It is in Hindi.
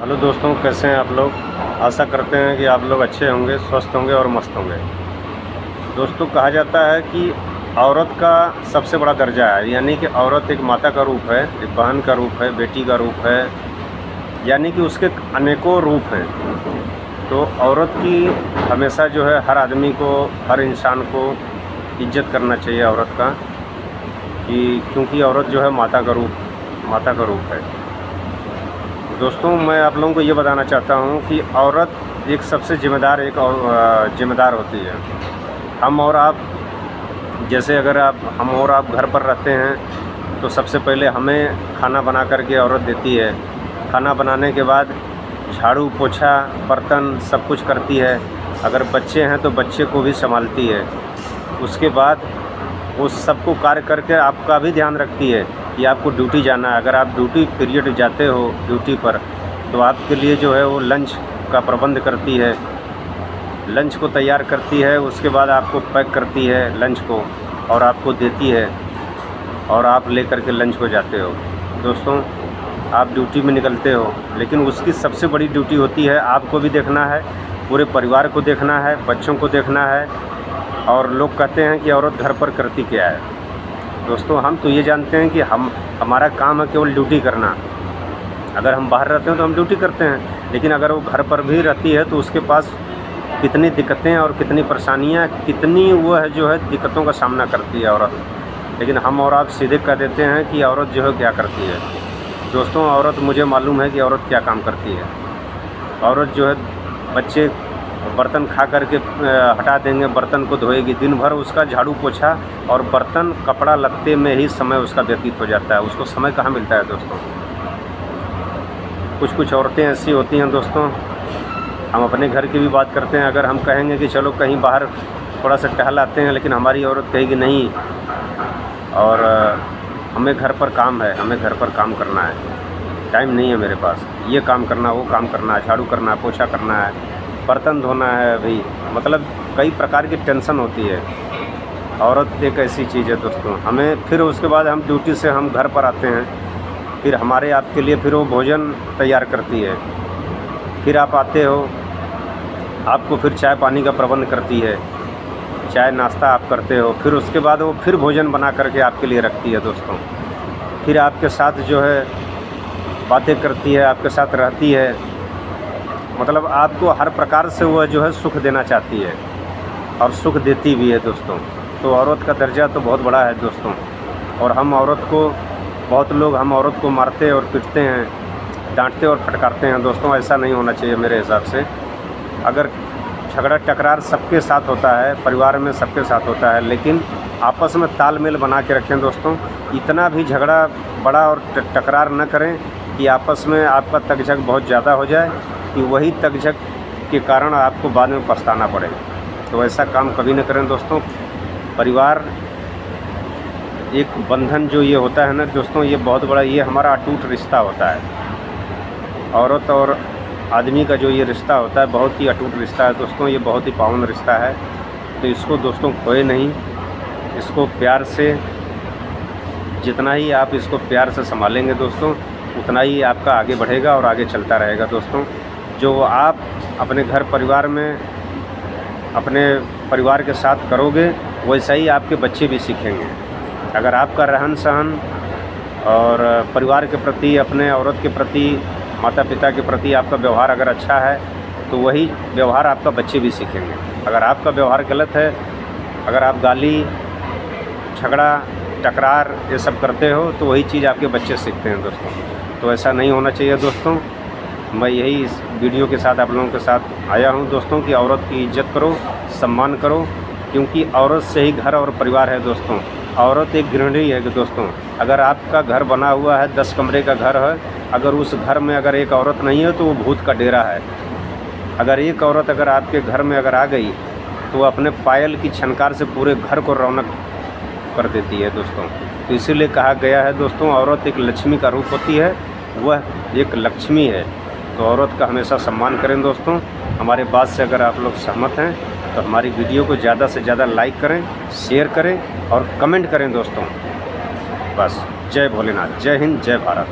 हेलो दोस्तों, कैसे हैं आप लोग। आशा करते हैं कि आप लोग अच्छे होंगे, स्वस्थ होंगे और मस्त होंगे। दोस्तों, कहा जाता है कि औरत का सबसे बड़ा दर्जा है, यानी कि औरत एक माता का रूप है, एक बहन का रूप है, बेटी का रूप है, यानी कि उसके अनेकों रूप हैं। तो औरत की हमेशा जो है हर आदमी को, हर इंसान को इज्जत करना चाहिए औरत का, क्योंकि औरत जो है माता का रूप है। दोस्तों, मैं आप लोगों को ये बताना चाहता हूँ कि औरत एक सबसे ज़िम्मेदार होती है। हम और आप, जैसे अगर हम और आप घर पर रहते हैं तो सबसे पहले हमें खाना बना करके औरत देती है। खाना बनाने के बाद झाड़ू पोछा बर्तन सब कुछ करती है। अगर बच्चे हैं तो बच्चे को भी संभालती है। उसके बाद वो सबको कार्य करके आपका भी ध्यान रखती है कि आपको ड्यूटी जाना है। अगर आप ड्यूटी पीरियड जाते हो ड्यूटी पर, तो आपके लिए जो है वो लंच का प्रबंध करती है, लंच को तैयार करती है। उसके बाद आपको पैक करती है लंच को और आपको देती है, और आप लेकर के लंच को जाते हो। दोस्तों, आप ड्यूटी में निकलते हो, लेकिन उसकी सबसे बड़ी ड्यूटी होती है आपको भी देखना है, पूरे परिवार को देखना है, बच्चों को देखना है। और लोग कहते हैं कि औरत घर पर करती क्या है। दोस्तों, हम तो ये जानते हैं कि हमारा काम है केवल ड्यूटी करना। अगर हम बाहर रहते हैं तो हम ड्यूटी करते हैं, लेकिन अगर वो घर पर भी रहती है तो उसके पास कितनी दिक्कतें और कितनी परेशानियाँ, कितनी वो है जो है दिक्कतों का सामना करती है औरत। लेकिन हम और आप सीधे कह देते हैं कि औरत जो है क्या करती है। दोस्तों, औरत, मुझे मालूम है कि औरत क्या काम करती है। औरत जो है बच्चे बर्तन खा करके हटा देंगे, बर्तन को धोएगी। दिन भर उसका झाड़ू पोछा और बर्तन कपड़ा लत्ते में ही समय उसका व्यतीत हो जाता है। उसको समय कहाँ मिलता है दोस्तों। कुछ औरतें ऐसी होती हैं दोस्तों, हम अपने घर की भी बात करते हैं। अगर हम कहेंगे कि चलो कहीं बाहर थोड़ा सा टहल आते हैं, लेकिन हमारी औरत कहेगी नहीं, और हमें घर पर काम है, हमें घर पर काम करना है, टाइम नहीं है मेरे पास, ये काम करना, वो काम करना है, झाड़ू करना है, पोछा करना है, बर्तन धोना है। अभी मतलब कई प्रकार की टेंशन होती है। औरत एक ऐसी चीज़ है दोस्तों। हमें फिर उसके बाद हम ड्यूटी से हम घर पर आते हैं, फिर हमारे आपके लिए फिर वो भोजन तैयार करती है। फिर आप आते हो, आपको फिर चाय पानी का प्रबंध करती है, चाय नाश्ता आप करते हो। फिर उसके बाद वो फिर भोजन बना करके आपके लिए रखती है दोस्तों। फिर आपके साथ जो है बातें करती है, आपके साथ रहती है। मतलब आपको हर प्रकार से वो जो है सुख देना चाहती है, और सुख देती भी है दोस्तों। तो औरत का दर्जा तो बहुत बड़ा है दोस्तों। और हम औरत को, बहुत लोग हम औरत को मारते और पीटते हैं, डांटते और फटकारते हैं। दोस्तों, ऐसा नहीं होना चाहिए मेरे हिसाब से। अगर झगड़ा टकरार सबके साथ होता है, परिवार में सबके साथ होता है, लेकिन आपस में तालमेल बना के रखें दोस्तों। इतना भी झगड़ा बड़ा और टकरार न करें कि आपस में आपका तकझक बहुत ज़्यादा हो जाए, कि वही तकझक के कारण आपको बाद में पछताना पड़े। तो ऐसा काम कभी न करें दोस्तों। परिवार एक बंधन जो ये होता है ना दोस्तों, ये बहुत बड़ा, ये हमारा अटूट रिश्ता होता है। औरत और आदमी का जो ये रिश्ता होता है, बहुत ही अटूट रिश्ता है दोस्तों। ये बहुत ही पावन रिश्ता है। तो इसको दोस्तों खोए नहीं। इसको प्यार से, जितना ही आप इसको प्यार से संभालेंगे दोस्तों, उतना ही आपका आगे बढ़ेगा और आगे चलता रहेगा दोस्तों। जो आप अपने घर परिवार में अपने परिवार के साथ करोगे, वैसा ही आपके बच्चे भी सीखेंगे। अगर आपका रहन सहन और परिवार के प्रति, अपने औरत के प्रति, माता पिता के प्रति आपका व्यवहार अगर अच्छा है, तो वही व्यवहार आपका बच्चे भी सीखेंगे। अगर आपका व्यवहार गलत है, अगर आप गाली, झगड़ा, टकरार ये सब करते हो, तो वही चीज़ आपके बच्चे सीखते हैं दोस्तों। तो ऐसा नहीं होना चाहिए दोस्तों। मैं यही इस वीडियो के साथ आप लोगों के साथ आया हूं दोस्तों, कि औरत की इज्जत करो, सम्मान करो, क्योंकि औरत से ही घर और परिवार है दोस्तों। औरत एक गृहिणी है दोस्तों। अगर आपका घर बना हुआ है, 10 कमरे का घर है, अगर उस घर में अगर एक औरत नहीं है तो वो भूत का डेरा है। अगर एक औरत अगर आपके घर में अगर आ गई, तो वो अपने पायल की छनकार से पूरे घर को रौनक कर देती है दोस्तों। तो इसीलिए कहा गया है दोस्तों, औरत एक लक्ष्मी का रूप होती है, वह एक लक्ष्मी है। तो औरत का हमेशा सम्मान करें दोस्तों। हमारे बात से अगर आप लोग सहमत हैं तो हमारी वीडियो को ज़्यादा से ज़्यादा लाइक करें, शेयर करें और कमेंट करें दोस्तों। बस, जय भोलेनाथ, जय हिंद, जय भारत।